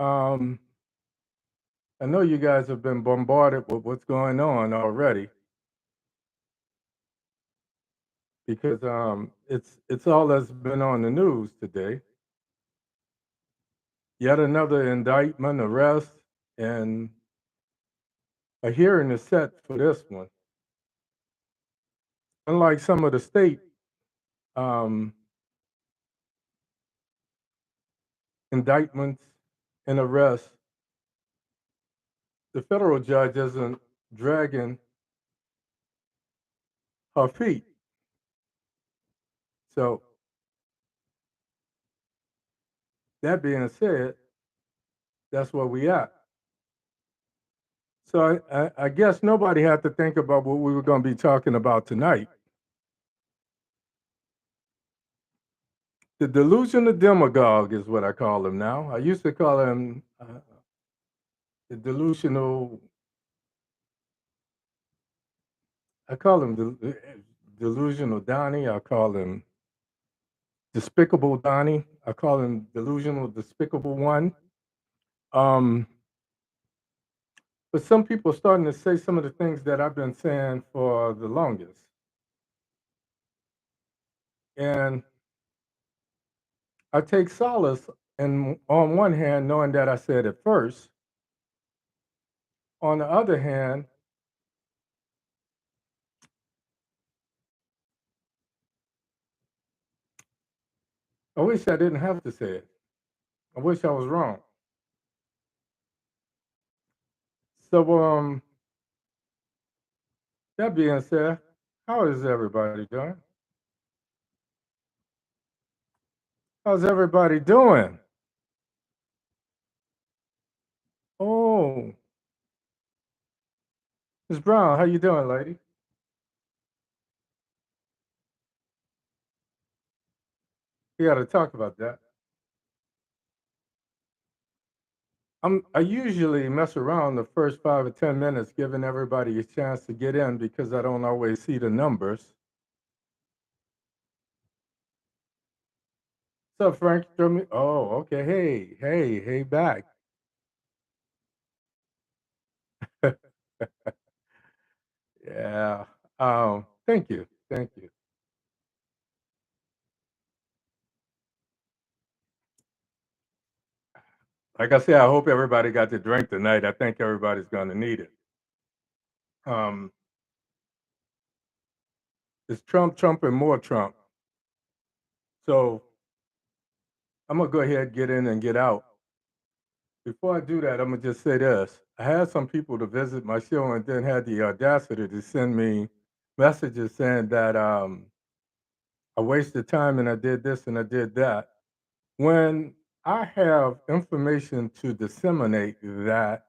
Um, I know you guys have been bombarded with what's going on already because it's all that's been on the news today. Yet another indictment, arrest, and a hearing is set for this one. Unlike some of the state um, indictments and arrests, the federal judge isn't dragging her feet. So that being said, that's where we at. So I guess nobody had to think about what we were going to be talking about tonight. The delusional demagogue is what I call him now. I used to call him the delusional. I call him delusional Donnie. I call him despicable Donnie. I call him delusional despicable one. Um, but some people are starting to say some of the things that I've been saying for the longest. And I take solace in, on one hand, knowing that I said it first. On the other hand, I wish I didn't have to say it. I wish I was wrong. So, that being said, how is everybody doing? How's everybody doing? Oh, Miss Brown, how you doing, lady? We got to talk about that. I usually mess around the first 5 or 10 minutes, giving everybody a chance to get in because I don't always see the numbers. What's up, Frank? Throw me. Oh, okay. Hey, back. Yeah. Thank you. Like I said, I hope everybody got to drink tonight. I think everybody's going to need it. Um, it's Trump, and more Trump. So I'm gonna go ahead, get in, and get out. Before I do that, I'm gonna just say this: I had some people to visit my show, and then had the audacity to send me messages saying that I wasted time and I did this and I did that. When I have information to disseminate that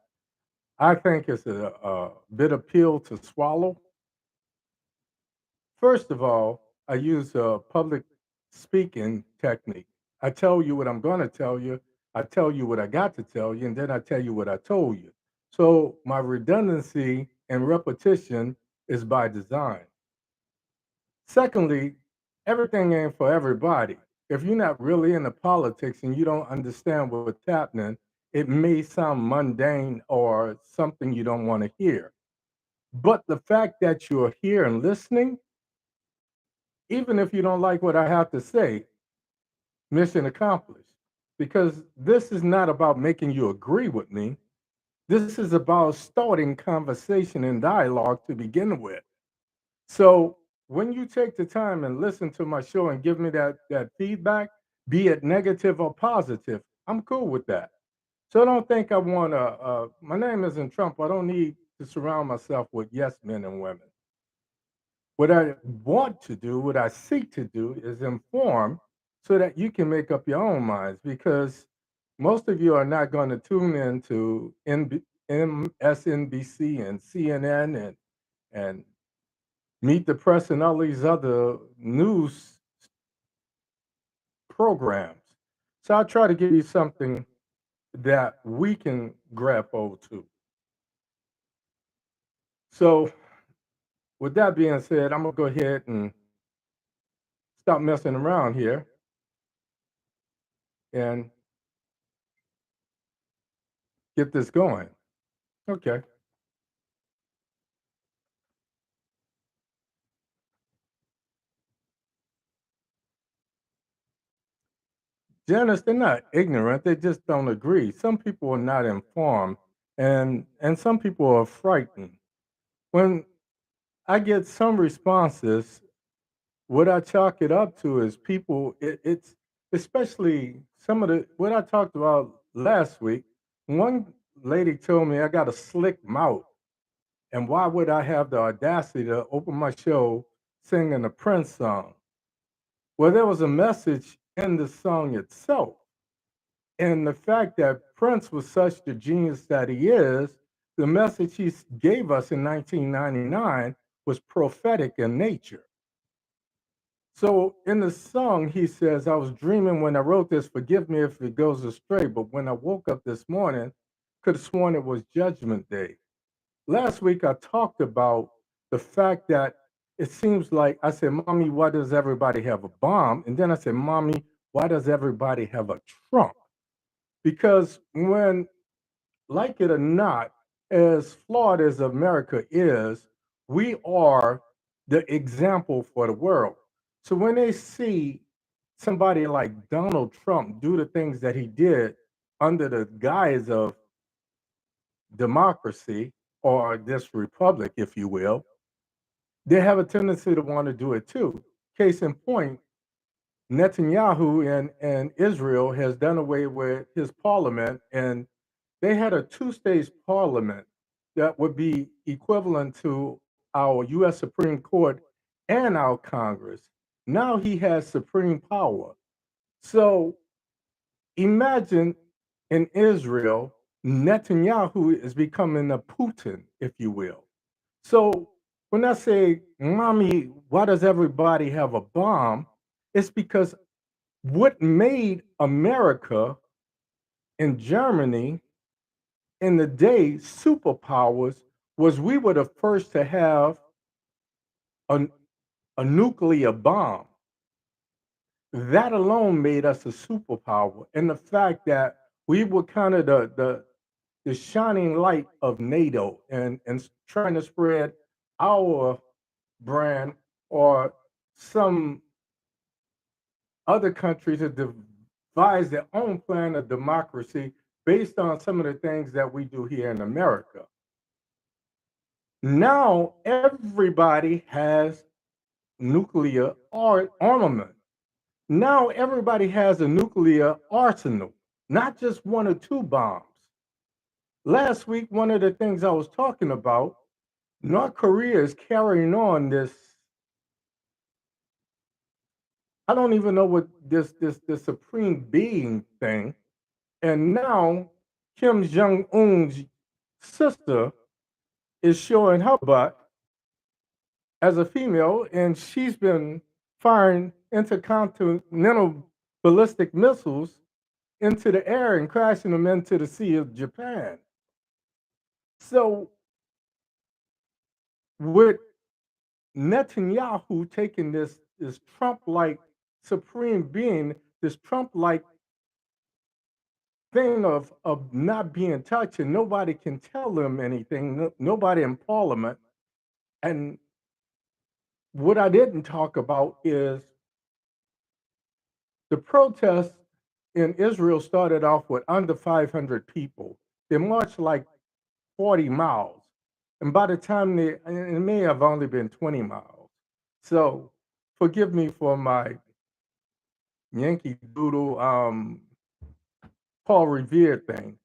I think it's a bitter pill to swallow. First of all, I use a public speaking technique. I tell you what I'm going to tell you, I tell you what I got to tell you, and then I tell you what I told you. So my redundancy and repetition is by design. Secondly, everything ain't for everybody. If you're not really into politics and you don't understand what's happening, it may sound mundane or something you don't want to hear. But the fact that you're here and listening, even if you don't like what I have to say, mission accomplished. Because this is not about making you agree with me. This is about starting conversation and dialogue to begin with. So when you take the time and listen to my show and give me that feedback, be it negative or positive, I'm cool with that. So I don't think I want to. My name isn't Trump. I don't need to surround myself with yes men and women. What I want to do, what I seek to do, is inform so that you can make up your own minds. Because most of you are not going to tune in to MSNBC and CNN and Meet the Press and all these other news programs. So I'll try to give you something that we can grab hold to. So, with that being said, I'm gonna go ahead and stop messing around here and get this going. Okay. Janice, they're not ignorant, they just don't agree. Some people are not informed, and some people are frightened. When I get some responses, what I chalk it up to is people, it's especially some of the, what I talked about last week. One lady told me I got a slick mouth, and why would I have the audacity to open my show singing a Prince song? Well, there was a message in the song itself. And the fact that Prince was such the genius that he is, the message he gave us in 1999 was prophetic in nature. So in the song, he says, I was dreaming when I wrote this, forgive me if it goes astray, but when I woke up this morning, could have sworn it was Judgment Day. Last week, I talked about the fact that it seems like I said, Mommy, why does everybody have a bomb? And then I said, Mommy, why does everybody have a Trump? Because when, like it or not, as flawed as America is, we are the example for the world. So when they see somebody like Donald Trump do the things that he did under the guise of democracy or this republic, if you will, they have a tendency to want to do it too. Case in point, Netanyahu and Israel has done away with his parliament, and they had a two-stage parliament that would be equivalent to our US Supreme Court and our Congress. Now he has supreme power. So imagine in Israel, Netanyahu is becoming a Putin, if you will. So when I say, Mommy, why does everybody have a bomb? It's because what made America and Germany in the day superpowers was we were the first to have a, a nuclear bomb. That alone made us a superpower. And the fact that we were kind of the shining light of NATO and trying to spread our brand or some other countries to devise their own plan of democracy based on some of the things that we do here in America. Now everybody has nuclear armament. Now everybody has a nuclear arsenal, not just one or two bombs. Last week, one of the things I was talking about, North Korea is carrying on this. I don't even know what this supreme being thing. And now Kim Jong Un's sister is showing her butt as a female, and she's been firing intercontinental ballistic missiles into the air and crashing them into the Sea of Japan. So, with Netanyahu taking this Trump-like supreme being, this Trump-like thing of not being touched, and nobody can tell them anything, nobody in Parliament. And what I didn't talk about is the protests in Israel started off with under 500 people. They marched like 40 miles. And by the time and it may have only been 20 miles. So forgive me for my Yankee Doodle Paul Revere thing.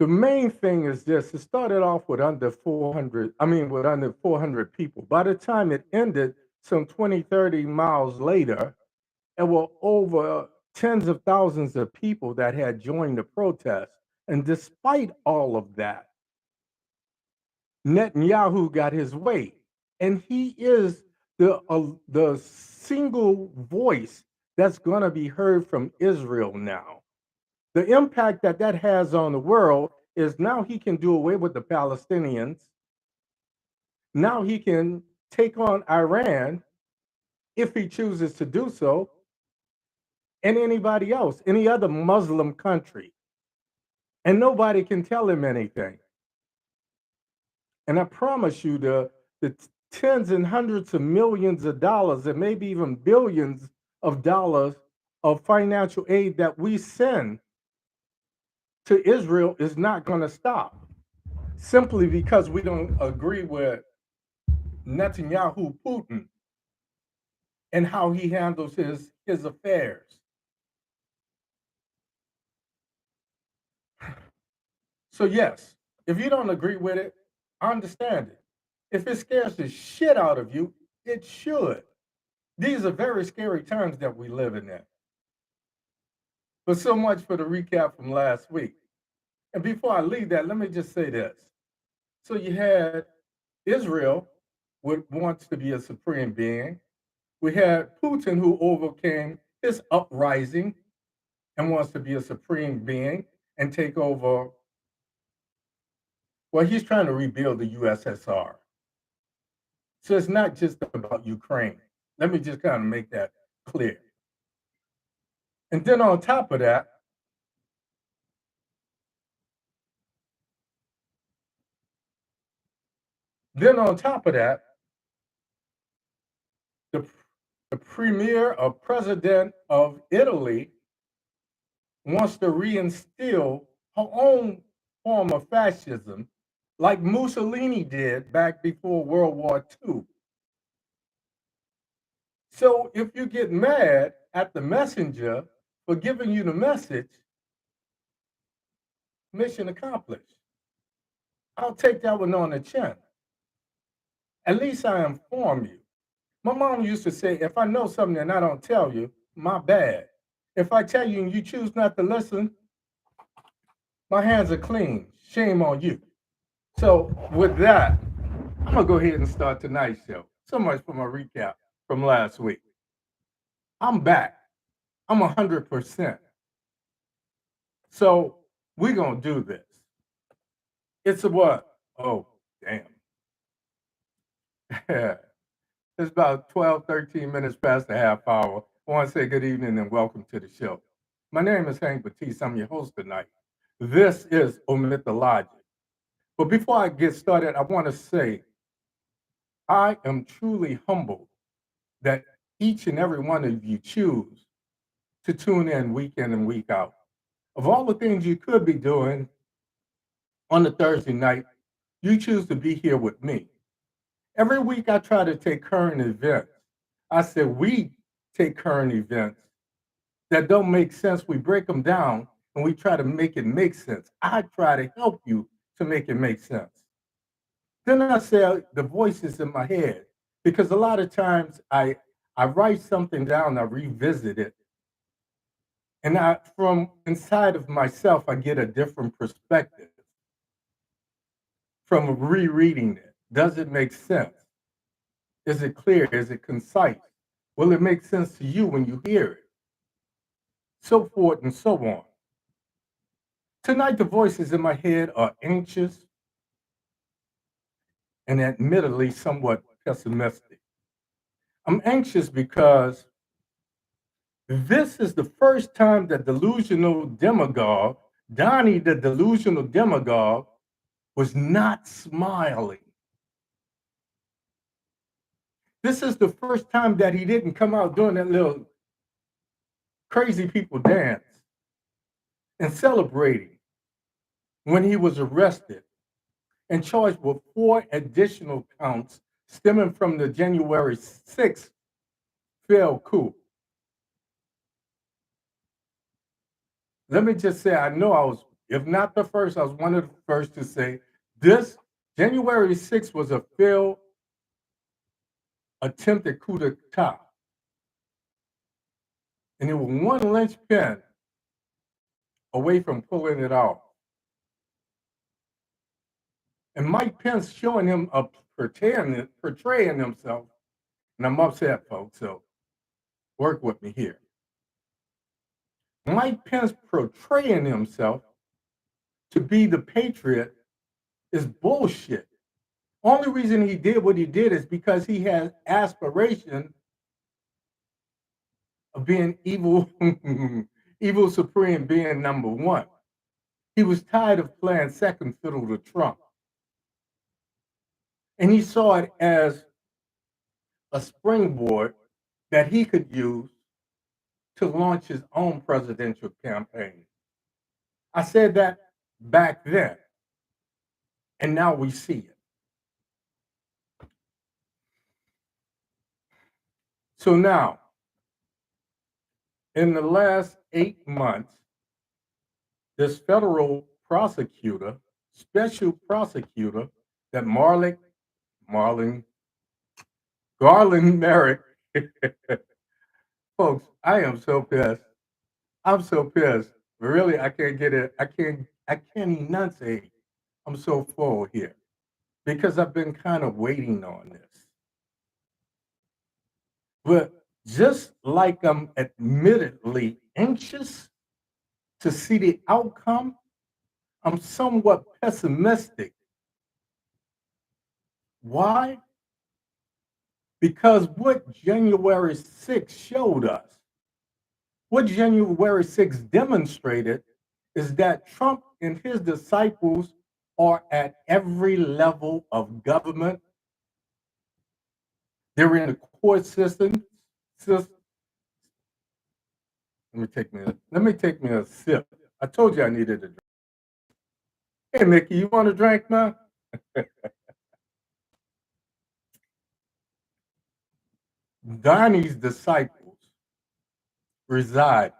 The main thing is this: it started off with under 400, I mean, with under 400 people. By the time it ended, some 20, 30 miles later, there were over tens of thousands of people that had joined the protest. And despite all of that, Netanyahu got his way. And he is the single voice that's going to be heard from Israel now. The impact that that has on the world is now he can do away with the Palestinians. Now he can take on Iran if he chooses to do so, and anybody else, any other Muslim country. and nobody can tell him anything. And I promise you, the tens and hundreds of millions of dollars, and maybe even billions of dollars of financial aid that we send to Israel is not going to stop simply because we don't agree with Netanyahu Putin and how he handles his affairs. So yes, if you don't agree with it, I understand it. If it scares the shit out of you, it should. These are very scary times that we live in. But so much for the recap from last week. And before I leave that, let me just say this. So you had Israel, which wants to be a supreme being. We had Putin, who overcame his uprising and wants to be a supreme being and take over. Well, he's trying to rebuild the USSR. So it's not just about Ukraine. Let me just kind of make that clear. And then on top of that, the, the premier or president of Italy wants to reinstill her own form of fascism, like Mussolini did back before World War II. So if you get mad at the messenger for giving you the message, mission accomplished. I'll take that one on the chin. At least I inform you. My mom used to say, if I know something and I don't tell you, my bad. If I tell you and you choose not to listen, my hands are clean. Shame on you. So with that, I'm gonna go ahead and start tonight's show. So much for my recap from last week. I'm back. I'm 100%. So we're gonna do this. It's a what? Oh, damn. It's about 12, 13 minutes past the half hour. I want to say good evening and welcome to the show. My name is Hank Batiste. I'm your host tonight. This is OMITdaLOGIC. But before I get started, I want to say I am truly humbled that each and every one of you choose to tune in week in and week out. Of all the things you could be doing on a Thursday night, you choose to be here with me. Every week I try to take current events. I said we take current events that don't make sense. We break them down and we try to make it make sense. I try to help you to make it make sense. Then I say the voices in my head, because a lot of times I write something down, I revisit it, and from inside of myself, I get a different perspective from rereading it. Does it make sense? Is it clear? Is it concise? Will it make sense to you when you hear it? So forth and so on. Tonight, the voices in my head are anxious and admittedly somewhat pessimistic. I'm anxious because this is the first time that delusional demagogue, Donnie the delusional demagogue, was not smiling. This is the first time that he didn't come out doing that little crazy people dance and celebrating when he was arrested and charged with 4 additional counts stemming from the January 6th failed coup. Let me just say, I know I was, if not the first, I was one of the first to say this January 6th was a failed attempted coup d'etat. And it was one linchpin away from pulling it off. And Mike Pence showing him portraying himself, and I'm upset, folks, so work with me here. Mike Pence portraying himself to be the patriot is bullshit. Only reason he did what he did is because he had aspiration of being evil, evil supreme being number one. He was tired of playing second fiddle to Trump. And he saw it as a springboard that he could use to launch his own presidential campaign. I said that back then, and now we see it. So now, in the last 8 months, this federal prosecutor, special prosecutor, that Garland Merrick, folks, I am so pissed. I'm so pissed. Really, I can't get it. I can't enunciate. I'm so full here because I've been kind of waiting on this. But just like I'm admittedly anxious to see the outcome, I'm somewhat pessimistic. Why? Because what January 6th showed us, what January 6th demonstrated, is that Trump and his disciples are at every level of government. They're in the court system. Let me take me a sip. I told you I needed a drink. Hey, Mickey, you want a drink, man? Donnie's disciples reside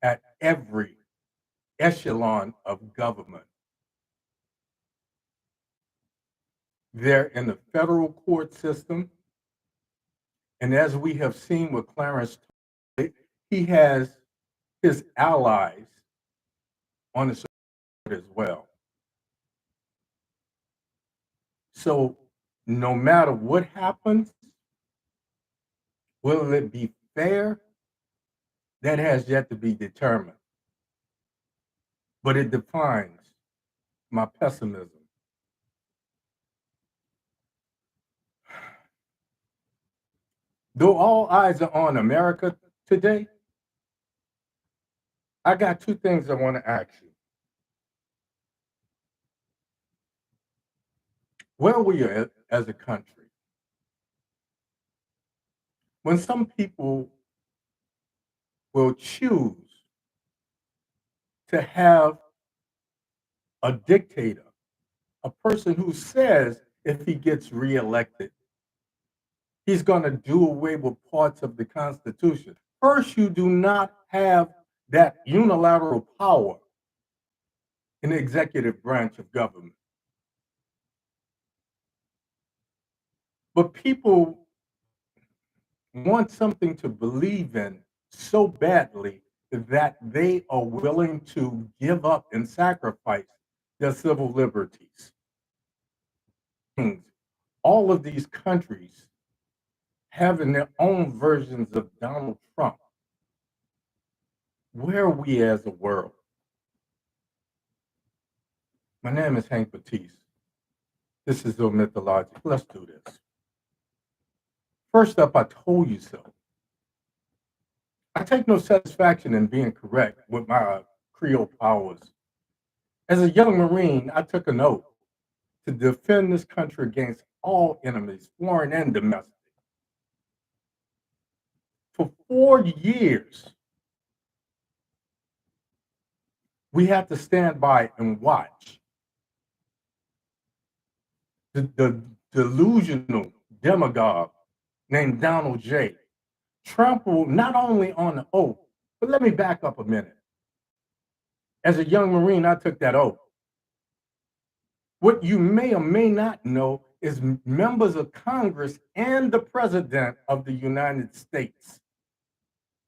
at every echelon of government. They're in the federal court system. And as we have seen with Clarence, he has his allies on the Supreme Court as well. So no matter what happens, will it be fair? That has yet to be determined. But it defines my pessimism. Though all eyes are on America today, I got two things I want to ask you. Where are we at as a country? When some people will choose to have a dictator, a person who says if he gets reelected, he's going to do away with parts of the Constitution. First, you do not have that unilateral power in the executive branch of government. But people want something to believe in so badly that they are willing to give up and sacrifice their civil liberties. All of these countries having their own versions of Donald Trump. Where are we as a world? My name is Hank Batiste. This is OMITdaLOGIC. Let's do this. First up, I told you so. I take no satisfaction in being correct with my Creole powers. As a young Marine, I took an oath to defend this country against all enemies, foreign and domestic. For 4 years, we had to stand by and watch the delusional demagogue named Donald J. trample not only on the oath, but let me back up a minute. As a young Marine, I took that oath. What you may or may not know is members of Congress and the President of the United States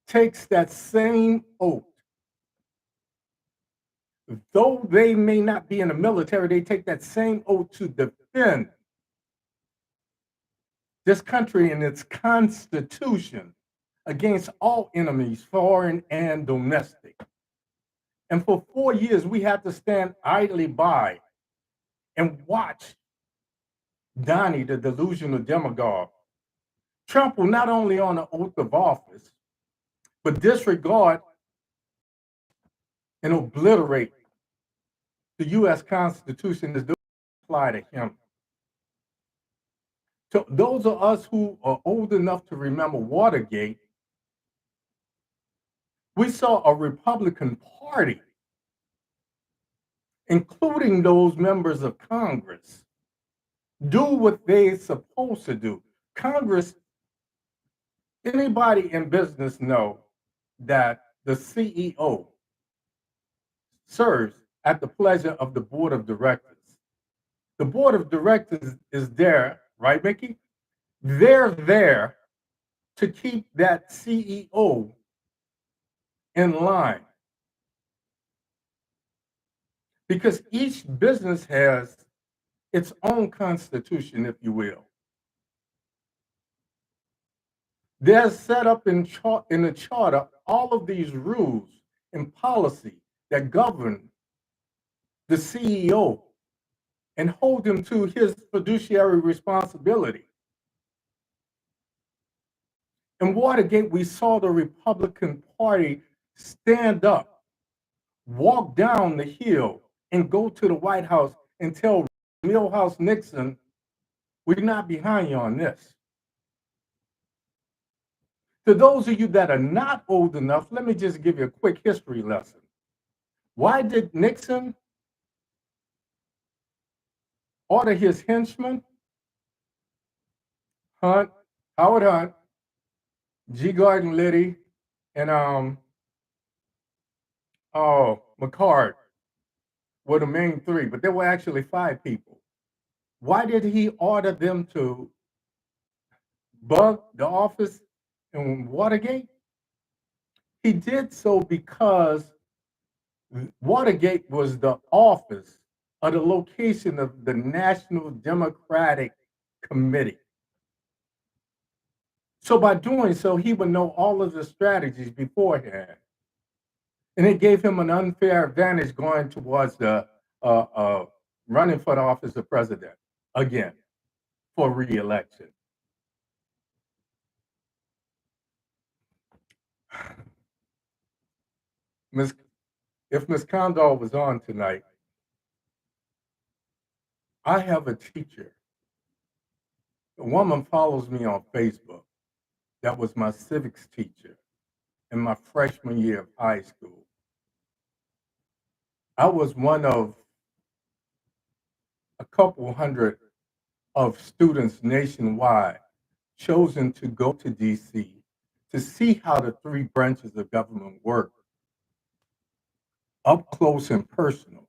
takes that same oath. Though they may not be in the military, they take that same oath to defend this country and its constitution against all enemies, foreign and domestic. And for 4 years, we had to stand idly by and watch Donnie, the delusional demagogue, trample not only on the oath of office, but disregard and obliterate the U.S. Constitution does not apply to him. So those of us who are old enough to remember Watergate, we saw a Republican Party, including those members of Congress, do what they're supposed to do. Congress, anybody in business know that the CEO serves at the pleasure of the board of directors. The board of directors is there, right, Mickey? They're there to keep that CEO in line because each business has its own constitution, if you will. They're set up in the charter all of these rules and policy that govern the CEO and hold him to his fiduciary responsibility. In Watergate, we saw the Republican Party stand up, walk down the hill, and go to the White House and tell Milhouse Nixon, we're not behind you on this. To those of you that are not old enough, let me just give you a quick history lesson. Why did Nixon order his henchmen, Howard Hunt, G. Gordon Liddy, and McCord were the main three, but there were actually 5 people. Why did he order them to bug the office in Watergate? He did so because Watergate was the office or the location of the National Democratic Committee. So by doing so, he would know all of the strategies beforehand. And it gave him an unfair advantage going towards the running for the office of president again for re-election. If Ms. Condor was on tonight, I have a teacher. A woman follows me on Facebook. That was my civics teacher in my freshman year of high school. I was one of a couple hundred of students nationwide chosen to go to DC to see how the 3 branches of government work up close and personal.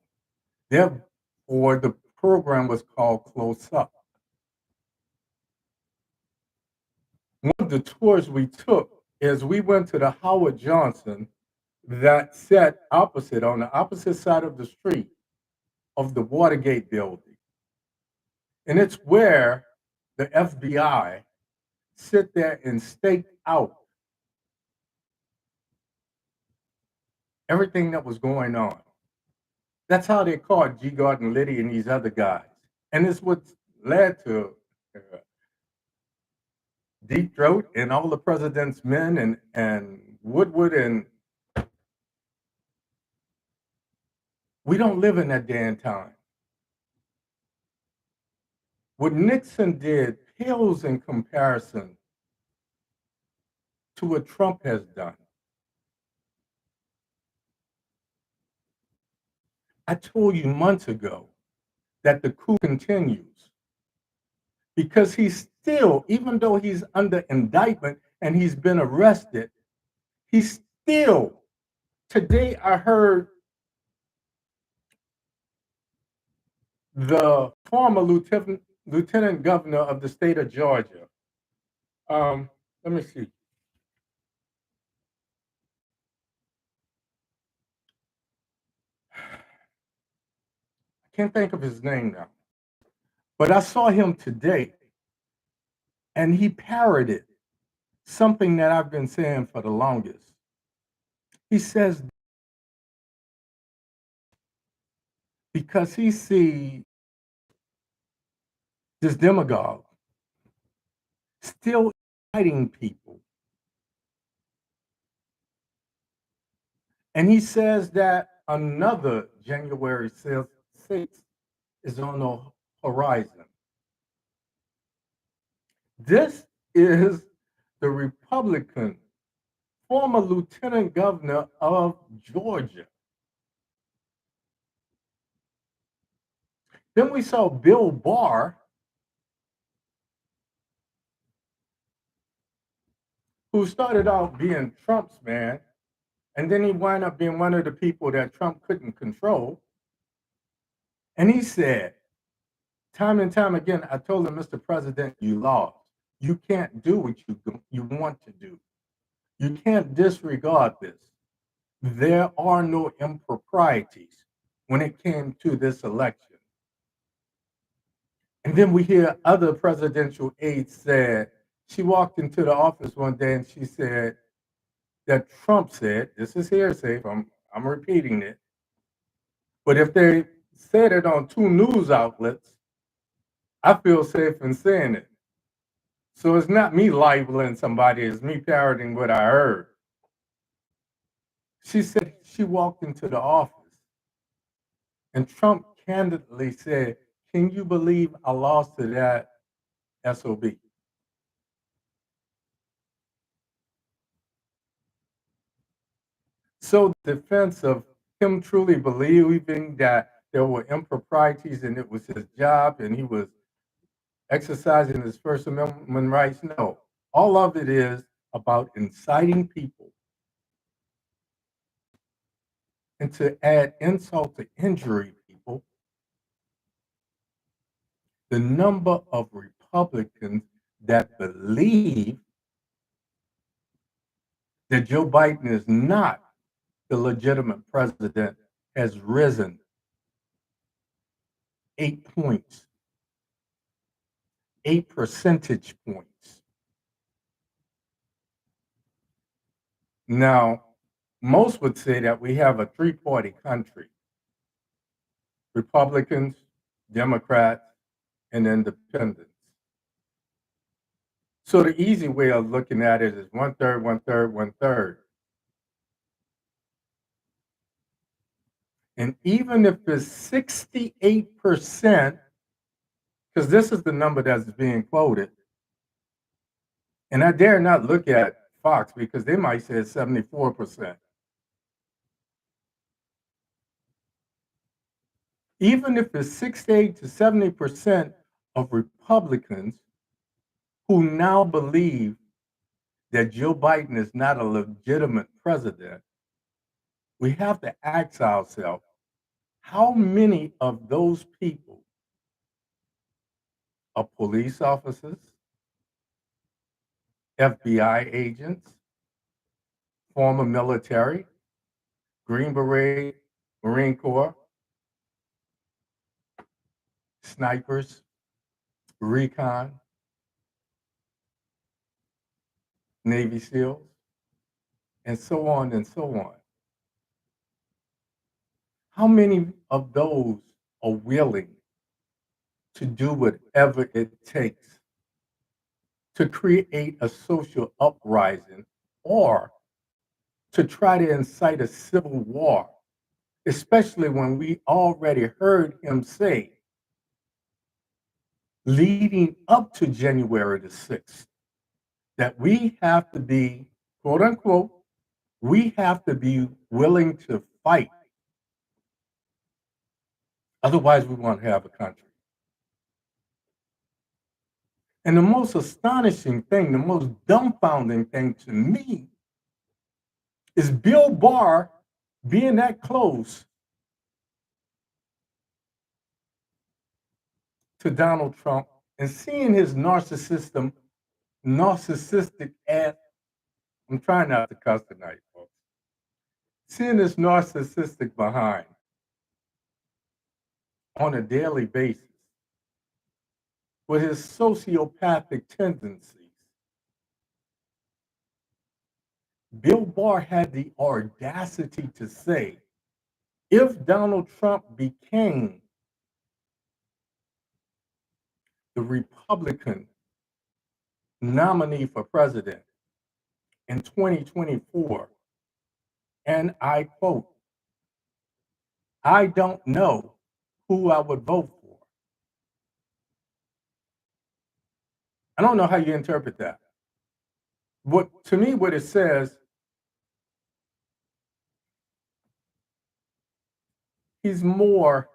Therefore, the program was called Close Up. One of the tours we took is we went to the Howard Johnson that sat opposite, on the opposite side of the street of the Watergate building. And it's where the FBI sit there and stake out everything that was going on. That's how they caught G. Gordon Liddy and these other guys. And it's what led to Deep Throat and all the president's men and Woodward. And we don't live in that day and time. What Nixon did pales in comparison to what Trump has done. I told you months ago that the coup continues because he's still, even though he's under indictment and he's been arrested, he's still, today I heard the former lieutenant governor of the state of Georgia. Let me see. I can't think of his name now. But I saw him today, and he parroted something that I've been saying for the longest. He says, because he sees this demagogue still fighting people. And he says that another January 6th 6 is on the horizon. This is the Republican former lieutenant governor of Georgia. Then we saw Bill Barr, who started out being Trump's man, and then he wound up being one of the people that Trump couldn't control. And he said, time and time again, I told him, Mr. President, you lost. You can't do what you want to do. You can't disregard this. There are no improprieties when it came to this election. And then we hear other presidential aides said, she walked into the office one day and she said that Trump said, this is hearsay, I'm repeating it, but if they said it on 2 news outlets, I feel safe in saying it. So it's not me libeling somebody, it's me parroting what I heard. She said she walked into the office and Trump candidly said, can you believe I lost to that SOB? So the defense of him truly believing that there were improprieties and it was his job and he was exercising his First Amendment rights, no. All of it is about inciting people. And to add insult to injury, people, the number of Republicans that believe that Joe Biden is not the legitimate president has risen 8 points, 8 percentage points. Now, most would say that we have a 3-party country: Republicans, Democrats, and independents. So the easy way of looking at it is 1/3, 1/3, 1/3. And even if it's 68%, because this is the number that's being quoted, and I dare not look at Fox because they might say it's 74%. Even if it's 68 to 70% of Republicans who now believe that Joe Biden is not a legitimate president, we have to ask ourselves, how many of those people are police officers, FBI agents, former military, Green Beret, Marine Corps, snipers, recon, Navy SEALs, and so on and so on. How many of those are willing to do whatever it takes to create a social uprising or to try to incite a civil war, especially when we already heard him say, leading up to January the 6th, that we have to be, quote unquote, we have to be willing to fight. Otherwise, we won't have a country. And the most astonishing thing, the most dumbfounding thing to me is Bill Barr being that close to Donald Trump and seeing his narcissistic ass. I'm trying not to cuss tonight, folks. Seeing this narcissistic behind on a daily basis with his sociopathic tendencies. Bill Barr had the audacity to say, if Donald Trump became the Republican nominee for president in 2024, and I quote, I don't know who I would vote for. I don't know how you interpret that. What to me, what it says, he's more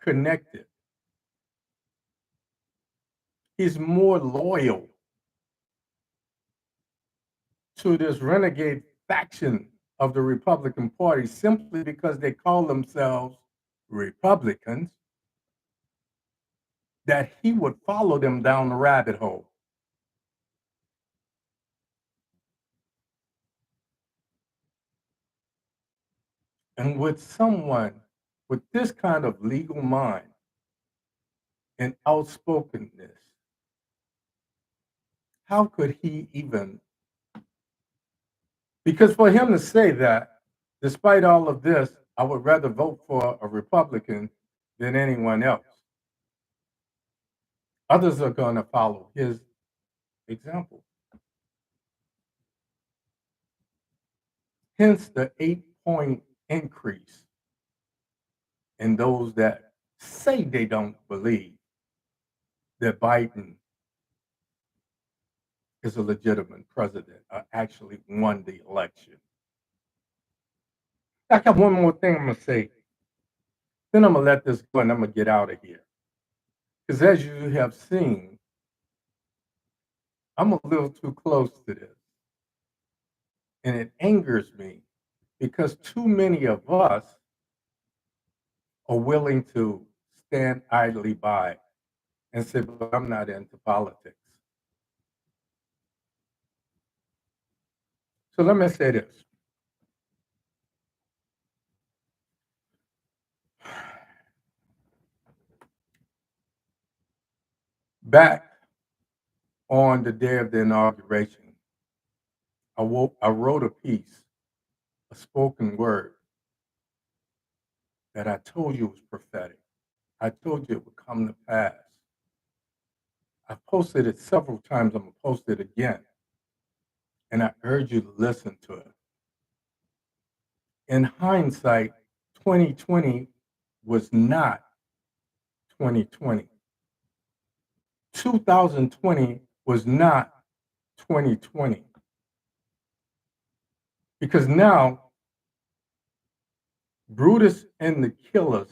connected. He's more loyal to this renegade faction of the Republican Party simply because they call themselves Republicans, that he would follow them down the rabbit hole. And with someone with this kind of legal mind and outspokenness, how could he even? Because for him to say that, despite all of this, I would rather vote for a Republican than anyone else. Others are going to follow his example. Hence the 8-point increase in those that say they don't believe that Biden is a legitimate president or actually won the election. I got one more thing I'm going to say. Then I'm going to let this go and I'm going to get out of here. Because as you have seen, I'm a little too close to this. And it angers me because too many of us are willing to stand idly by and say, but I'm not into politics. So let me say this. Back on the day of the inauguration, I wrote a piece, a spoken word, that I told you was prophetic. I told you it would come to pass. I posted it several times. I'm going to post it again. And I urge you to listen to it. In hindsight, 2020 was not 2020. 2020 was not 2020. Because now, Brutus and the killers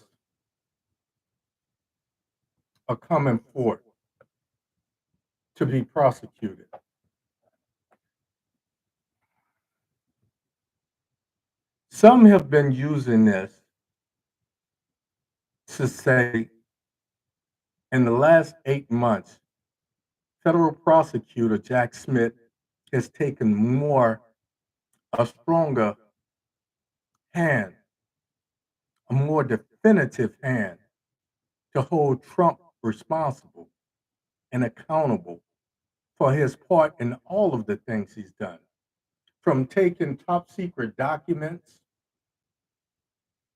are coming forth to be prosecuted. Some have been using this to say in the last 8 months, federal prosecutor Jack Smith has taken a stronger hand, a more definitive hand to hold Trump responsible and accountable for his part in all of the things he's done, from taking top secret documents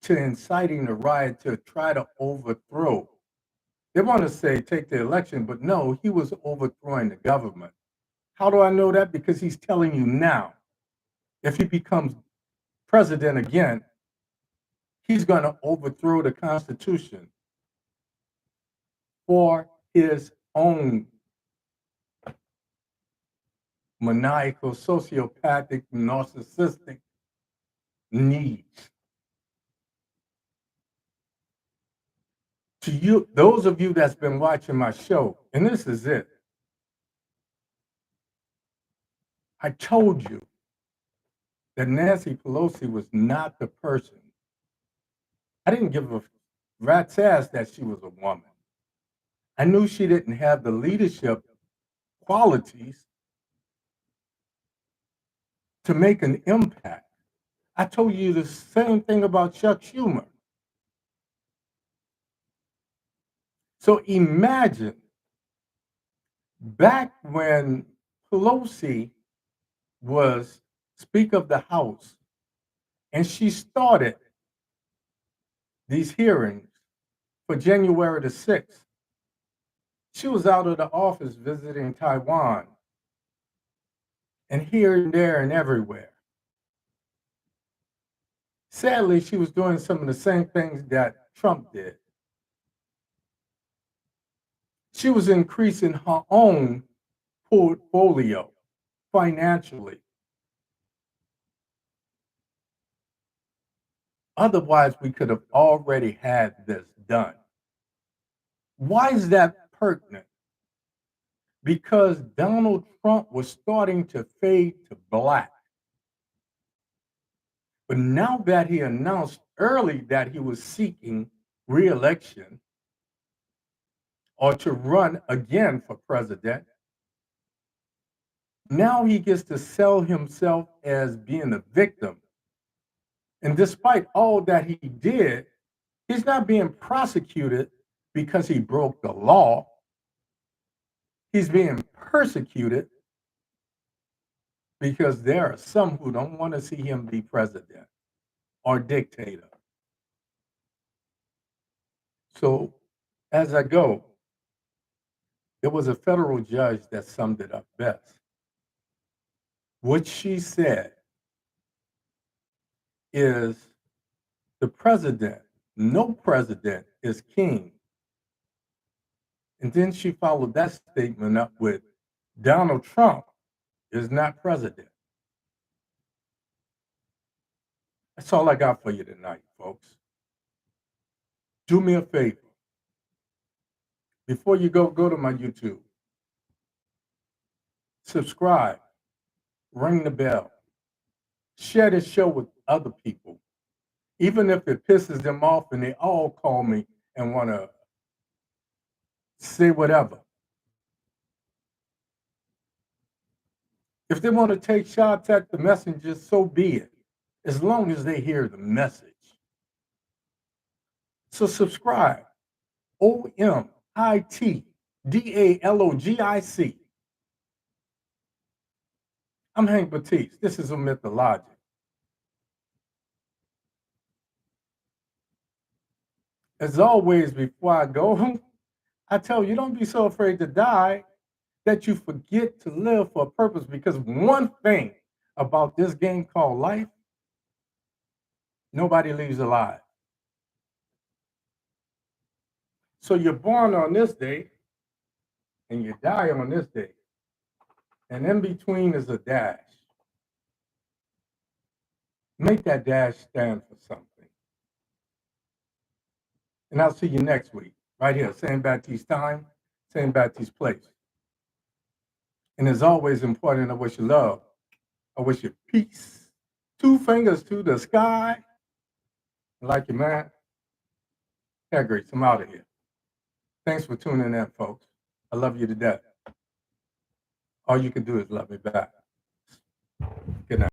to inciting the riot to try to overthrow. They want to say take the election, but no, he was overthrowing the government. How do I know that? Because he's telling you now, if he becomes president again, he's going to overthrow the Constitution for his own maniacal, sociopathic, narcissistic needs. To you, those of you that's been watching my show, and this is it, I told you that Nancy Pelosi was not the person. I didn't give a rat's ass that she was a woman. I knew she didn't have the leadership qualities to make an impact. I told you the same thing about Chuck Schumer. So imagine back when Pelosi was Speaker of the House and she started these hearings for January the 6th. She was out of the office visiting Taiwan and here and there and everywhere. Sadly, she was doing some of the same things that Trump did. She was increasing her own portfolio financially. Otherwise, we could have already had this done. Why is that pertinent? Because Donald Trump was starting to fade to black. But now that he announced early that he was seeking re-election or to run again for president, now he gets to sell himself as being a victim. And despite all that he did, he's not being prosecuted because he broke the law. He's being persecuted because there are some who don't want to see him be president or dictator. So as I go, there was a federal judge that summed it up best. What she said is the president, no president is king. And then she followed that statement up with Donald Trump is not president. That's all I got for you tonight, folks. Do me a favor. Before you go to my YouTube. Subscribe. Ring the bell. Share this show with other people. Even if it pisses them off and they all call me and want to say whatever. If they want to take shots at the messengers, so be it. As long as they hear the message. So subscribe. OMITDALOGIC. I'm Hank Batiste. This is OMITdaLOGIC. As always, before I go, I tell you, don't be so afraid to die that you forget to live for a purpose, because one thing about this game called life, nobody leaves alive. So you're born on this day and you die on this day. And in between is a dash. Make that dash stand for something. And I'll see you next week, right here, same Baptiste time, same Baptiste place. And as always, important, I wish you love. I wish you peace. 2 fingers to the sky. Like you, man. Yeah, great. I'm out of here. Thanks for tuning in, folks. I love you to death. All you can do is love me back.